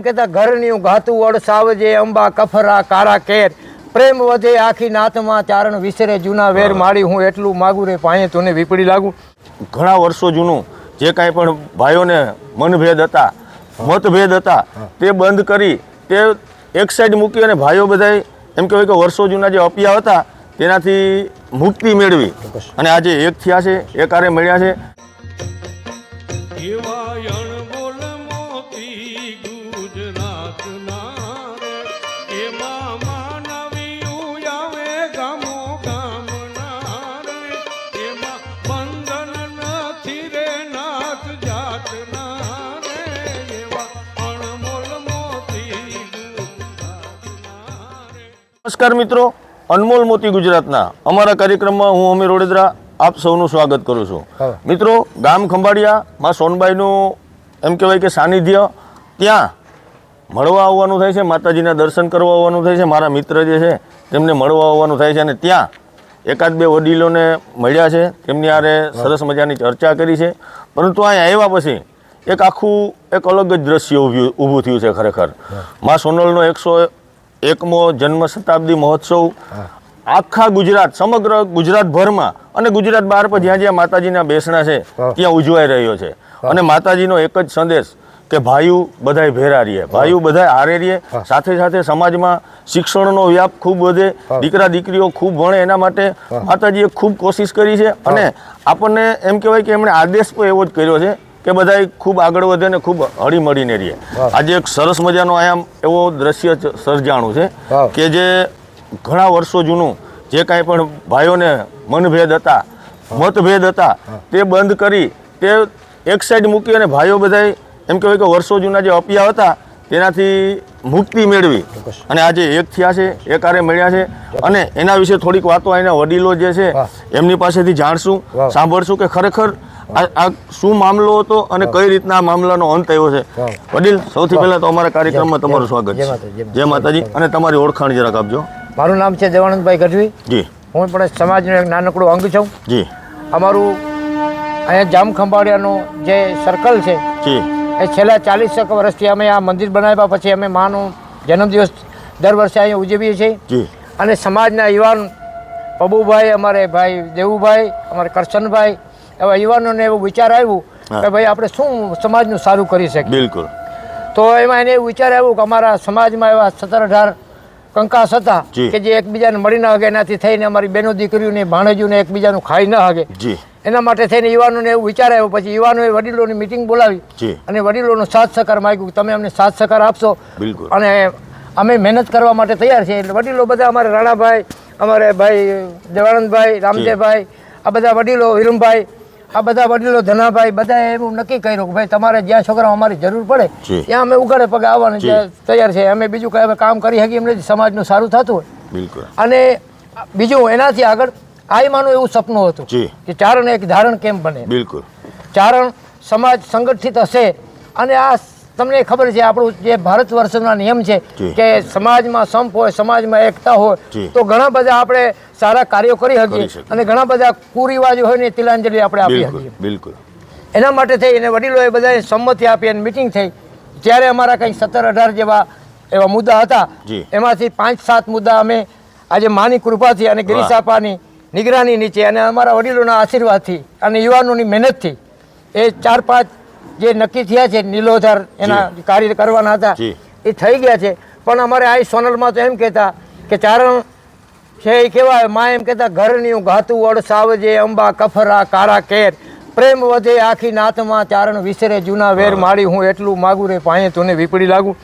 કહેતા ઘરનું ઘાતું વડ સાવજે અંબા કફરા કારા કેર પ્રેમ વધે આખી નાથમાં ચારણ વિસરે જૂના વેર માડી હું એટલું માગું રે પાયે તને વિપડી લાગુ. ઘણા વર્ષો જૂનું જે કાંઈ પણ ભાઈઓને મનભેદ હતા, મતભેદ હતા, તે બંધ કરી તે એક સાઈડ મૂકી અને ભાઈઓ બધાય એમ કહેવાય કે વર્ષો જૂના જે અપિયા હતા તેનાથી મુક્તિ મેળવી અને આજે એક થયા છે, એકારે મળ્યા છે. નમસ્કાર મિત્રો, અનમોલ મોતી ગુજરાતના અમારા કાર્યક્રમમાં હું અમીર ઓડેદરા આપ સૌનું સ્વાગત કરું છું. મિત્રો, ગામ ખંભાળિયા માં સોનબાઈનું એમ કહેવાય કે સાનિધ્ય, ત્યાં મળવા આવવાનું થાય છે, માતાજીના દર્શન કરવા આવવાનું થાય છે. મારા મિત્ર જે છે તેમને મળવા આવવાનું થાય છે અને ત્યાં એકાદ બે વડીલોને મળ્યા છે, તેમની આરે સરસ મજાની ચર્ચા કરી છે. પરંતુ અહીંયા આવ્યા પછી એક અલગ જ દ્રશ્ય ઊભું થયું છે. ખરેખર માં સોનલનો 101મો જન્મ શતાબ્દી મહોત્સવ આખા ગુજરાત, સમગ્ર ગુજરાતભરમાં અને ગુજરાત બહાર પર જ્યાં જ્યાં માતાજીના બેસણા છે ત્યાં ઉજવાઈ રહ્યો છે. અને માતાજીનો એક જ સંદેશ કે ભાઈઓ બધાય ભેરા રહીએ, ભાઈઓ બધાય હારે રહીએ. સાથે સાથે સમાજમાં શિક્ષણનો વ્યાપ ખૂબ વધે, દીકરા દીકરીઓ ખૂબ ભણે, એના માટે માતાજીએ ખૂબ કોશિશ કરી છે. અને આપણને એમ કહેવાય કે એમણે આદેશ પણ એવો જ કર્યો છે કે બધાય ખૂબ આગળ વધે ને ખૂબ હળી મળીને રહીએ. આજે એક સરસ મજાનો આયામ એવો દ્રશ્ય સર્જાણું છે કે જે ઘણા વર્ષો જૂનું જે કાંઈ પણ ભાઈઓને મનભેદ હતા, મતભેદ હતા, તે બંધ કરી તે એક સાઈડ મૂકી અને ભાઈઓ બધાય એમ કહેવાય કે વર્ષો જૂના જે અપિયા હતા તેનાથી મુક્તિ મેળવી અને આજે એક થયા છે, એકારે મળ્યા છે. અને એના વિશે થોડીક વાતો અહીંના વડીલો જે છે એમની પાસેથી જાણશું, સાંભળશું કે ખરેખર આ શું મામલો હતો અને કઈ રીતના આ મામલાનો અંત આવ્યો છે. વડીલ, સૌથી પહેલા તો અમારા કાર્યક્રમમાં તમારું સ્વાગત છે. જય માતાજી. અને તમારી ઓળખાણ જરાક આપજો. મારું નામ છે દેવાનંદભાઈ ગઢવી. જી. હું પણ સમાજનું એક નાનકડું અંગ છું. જી. અમારું અહીંયા જામ ખંભાળિયાનું જે સર્કલ છે જી, એ છેલ્લા 40 વર્ષથી અમે આ મંદિર બનાવ્યા પછી અમે માનો જન્મદિવસ દર વર્ષે અહીંયા ઉજવીએ છીએ. જી. અને સમાજના યુવાન પબુભાઈ, અમારે ભાઈ દેવુભાઈ, અમારે કરશનભાઈ, એવા યુવાનોને એવું વિચાર આવ્યું કે ભાઈ આપણે શું સમાજનું સારું કરી શકીએ. બિલકુલ. તો એમાં એને એવું વિચાર આવ્યું કે અમારા સમાજમાં એવા 17-18 કંકાસ હતા કે જે એકબીજાને મળી ન હગે, એનાથી થઈને અમારી બહેનો દીકરીઓને ભાણેજોને એકબીજાનું ખાઈ ન હગે. એના માટે થઈને યુવાનોને એવું વિચાર આવ્યો. પછી યુવાનોએ વડીલોની મિટિંગ બોલાવી અને વડીલોનો સાથ સહકાર માગ્યું કે તમે અમને સાથ સહકાર આપશો અને અમે મહેનત કરવા માટે તૈયાર છીએ. એટલે વડીલો બધા અમારે રાણાભાઈ, અમારે ભાઈ દેવાનંદભાઈ, રામદેવભાઈ, આ બધા વડીલો, વિરમભાઈ, આ બધા વડીલો, ધનાભાઈ, બધાએ એવું નક્કી કર્યું કે ભાઈ તમારે જ્યાં છોકરાઓ અમારી જરૂર પડે ત્યાં અમે ઉઘાડે પગે આવવાની તૈયાર છે. અમે બીજું કંઈ કામ કરી શકીએ એમ નથી, સમાજનું સારું થતું હોય. અને બીજું એનાથી આગળ આઈમાનું એવું સપનું હતું કે ચારણ એક ધારણ કેમ બને. બિલકુલ. ચારણ સમાજ સંગઠિત હશે અને આ તમને ખબર છે આપણું જે ભારત વર્ષના નિયમ છે કે સમાજમાં સંપ હોય, સમાજમાં એકતા હોય તો ઘણા બધા આપણે સારા કાર્યો કરી શકીએ અને ઘણા બધા કુરિવાજો હોય ને તિલાંજલિ આપણે આપી શકીએ. બિલકુલ. એના માટે થઈ અને વડીલોએ બધાએ સંમતિ આપી અને મિટિંગ થઈ. ત્યારે અમારા કંઈક 17-18 જેવા એવા મુદ્દા હતા. એમાંથી 5-7 મુદ્દા અમે આજે માની કૃપાથી અને ગિરીશાપાની નિગરાની નીચે અને અમારા વડીલોના આશીર્વાદથી અને યુવાનોની મહેનતથી એ 4-5 જે નક્કી થયા છે નીલોધાર એના કાર્ય કરવાના હતા એ થઈ ગયા છે. પણ અમારે આ સોનલમાં તો એમ કહેતા કે ચારણ છે એ કહેવાય માં એમ કહેતા ઘરનું ઘાતું વડ સાવજે અંબા કફરા કારા કેર પ્રેમ વધે આખી નાથમાં ચારણ વિસરે જૂના વેર માડી હું એટલું માગું રે પાયે તને વિપડી લાગુ.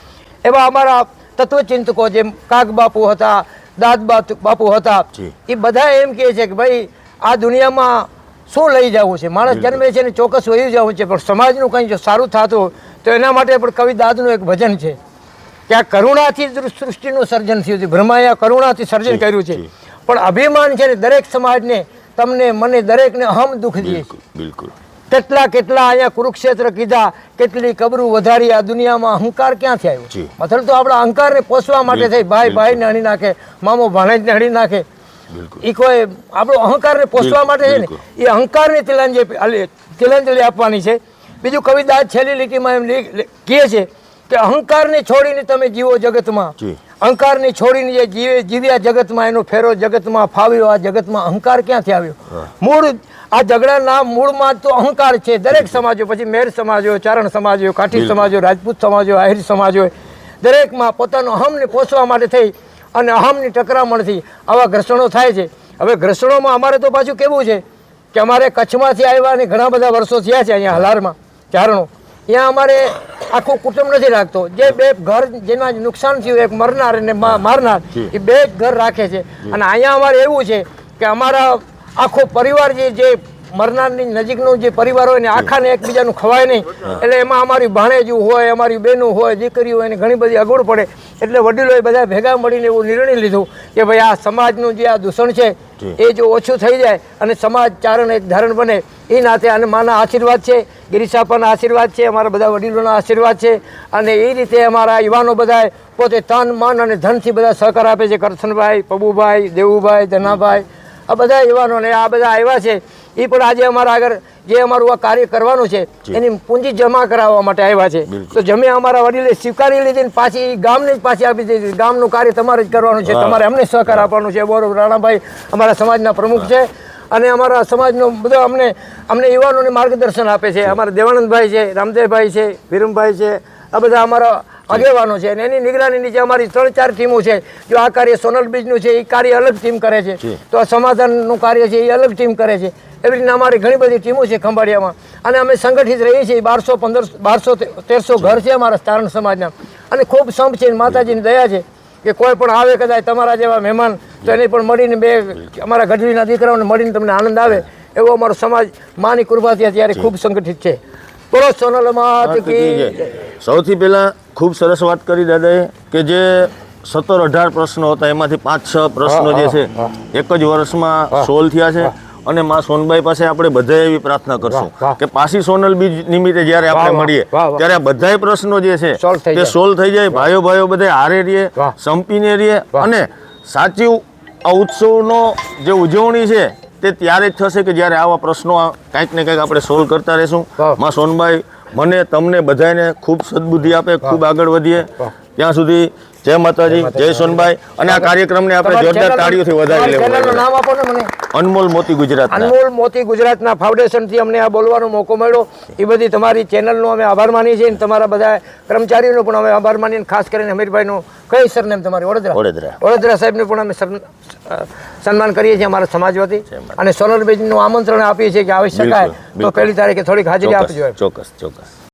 એવા અમારા તત્વચિંતકો જેમ કાગ બાપુ હતા, દાદ બાપુ હતા, એ બધા એમ કહે છે કે ભાઈ આ દુનિયામાં શું લઈ જવું છે. માણસ જન્મે છે ને ચોક્કસ વહી જવું છે, પણ સમાજનું કંઈ જો સારું થતું હોય તો એના માટે પણ કવિ દાદનું એક ભજન છે કે આ કરુણાથી સૃષ્ટિનું સર્જન થયું છે. બ્રહ્માએ કરુણાથી સર્જન કર્યું છે, પણ અભિમાન છે ને દરેક સમાજને, તમને મને દરેકને અહમ દુઃખ દે. બિલકુલ. કેટલા અહીંયા કુરુક્ષેત્ર કીધા, કેટલી કબરું વધારી. આ દુનિયામાં અહંકાર ક્યાંથી આવ્યો? મતલબ તો આપણા અહંકારને પોષવા માટે થઈ ભાઈ ભાઈને હણી નાખે, મામો ભાણેજને હણી નાખે. એ કોઈ આપણો અહંકારને પોષવા માટે છે ને, એ અહંકારને તિલાંજલિ આપવાની છે. બીજું કવિ દાદ છેલ્લી લીટીમાં એમ કહે છે કે અહંકારને છોડીને તમે જીવો જગતમાં, જી. અહંકારને છોડીને જે જીવ્યા જગતમાં, એનો ફેરો જગતમાં ફાવ્યો. આ જગતમાં અહંકાર ક્યાંથી આવ્યો? મૂળ આ ઝઘડાના મૂળમાં તો અહંકાર છે. દરેક સમાજો, પછી મેર સમાજ હોય, ચારણ સમાજ હોય, કાઠી સમાજ હોય, રાજપૂત સમાજ હોય, આહિર સમાજ હોય, દરેકમાં પોતાનો અહમને પોષવા માટે થઈ અને અહમની ટકરામણથી આવા ઘર્ષણો થાય છે. હવે ઘર્ષણોમાં અમારે તો પાછું કેવું છે કે અમારે કચ્છમાંથી આવ્યા અને ઘણા બધા વર્ષો થયા છે અહીંયા હલારમાં ચારણો. ત્યાં અમારે આખું કુટુંબ નથી રાખતો. જે બે ઘર જેમાં નુકસાન થયું, એક મરનાર અને મારનાર, એ બે જ ઘર રાખે છે. અને અહીંયા અમારે એવું છે કે અમારા આખો પરિવાર જે મરનારની નજીકનો જે પરિવાર હોય ને આખાને એકબીજાનું ખવાય નહીં. એટલે એમાં અમારી ભાણેજું હોય, અમારી બહેનું હોય, દીકરીઓ હોય, એને ઘણી બધી અગવડ પડે. એટલે વડીલોએ બધા ભેગા મળીને એવું નિર્ણય લીધો કે ભાઈ આ સમાજનું જે આ દૂષણ છે એ જો ઓછું થઈ જાય અને સમાજ ચારણ એક ધારણ બને, એ નાતે અને માના આશીર્વાદ છે, ગિરીશાપાના આશીર્વાદ છે, અમારા બધા વડીલોના આશીર્વાદ છે. અને એ રીતે અમારા યુવાનો બધા પોતે તન મન અને ધનથી બધા સહકાર આપે છે. કરથનભાઈ, પબુભાઈ, દેવુભાઈ, ધનાભાઈ, આ બધા યુવાનોને આ બધા આવ્યા છે. એ પણ આજે અમારા આગળ જે અમારું આ કાર્ય કરવાનું છે એની પૂંજી જમા કરાવવા માટે આવ્યા છે. તો જમે અમારા વડીલે સ્વીકારી લીધી, પાછી ગામને જ પાછી આપી દીધી. ગામનું કાર્ય તમારે જ કરવાનું છે, તમારે અમને સહકાર આપવાનું છે. બરોબર. રાણાભાઈ અમારા સમાજના પ્રમુખ છે અને અમારા સમાજનો બધો અમને યુવાનોને માર્ગદર્શન આપે છે. અમારા દેવાનંદભાઈ છે, રામદેવભાઈ છે, વિરમભાઈ છે, આ બધા અમારા આગેવાનો છે. અને એની નિગરાની નીચે અમારી 3-4 ટીમો છે. જો આ કાર્ય સોનલ બીજનું છે એ કાર્ય અલગ ટીમ કરે છે, તો આ સમાધાનનું કાર્ય છે એ અલગ ટીમ કરે છે. એવી રીતના અમારી ઘણી બધી ટીમો છે ખંભાળિયામાં. અને અમે સંગઠિત રહીએ છીએ. 1200-1300 ઘર છે અમારા ચારણ સમાજના. અને ખૂબ સંપ છે, માતાજીની દયા છે કે કોઈ પણ આવે કદાચ તમારા જેવા મહેમાન, તો એને પણ મળીને બે અમારા ગઢવીના દીકરાઓને મળીને તમને આનંદ આવે. એવો અમારો સમાજ માની કૃપાથી અત્યારે ખૂબ સંગઠિત છે. બોલો સોનલ માત કી. સૌથી પહેલા ખૂબ સરસ વાત કરી દાદાએ કે જે 17-18 પ્રશ્નો હતા એમાંથી 5-6 પ્રશ્નો જે છે એક જ વર્ષમાં સોલ્વ થયા છે. અને માં સોનબાઈ પાસે આપણે બધા એવી પ્રાર્થના કરશું કે પાછી સોનલ બીજ નિમિત્તે જ્યારે આપણે મળીએ ત્યારે આ બધાય પ્રશ્નો જે છે તે સોલ્વ થઈ જાય. ભાઈઓ બધા હારે રહીએ, સંપીને રહીએ. અને સાચી આ ઉત્સવનો જે ઉજવણી છે તે ત્યારે જ થશે કે જ્યારે આવા પ્રશ્નો કંઈક ને કંઈક આપણે સોલ્વ કરતા રહીશું. માં સોનબાઈ મને તમને બધાને ખૂબ સદબુદ્ધિ આપે, ખૂબ આગળ વધીએ. ત્યાં સુધી જય માતાજી, જય સોનબાઈ. અને આ કાર્યક્રમને આપણે જોરદાર તાળીઓથી વધાવી લેવું. નામ આપો ને મને. અનમોલ મોતી ગુજરાત. અનમોલ મોતી ગુજરાતના ફાઉન્ડેશનથી અમને આ બોલવાનો મોકો મળ્યો. એ બધી તમારી ચેનલનો અમે આભાર માનીએ છીએ. તમારા બધા કર્મચારીઓનો પણ અમે આભાર માનીએ. ખાસ કરીને હમીરભાઈનો કઈ સરનેમ તમારી? વડોદરા સાહેબનું પણ અમે સન્માન કરીએ છીએ અમારા સમાજ વતી. અને સોનલ બીજનું આમંત્રણ આપીએ છીએ કે આવી શકાય તો 1 તારીખે થોડીક હાજરી આપજો. ચોક્કસ.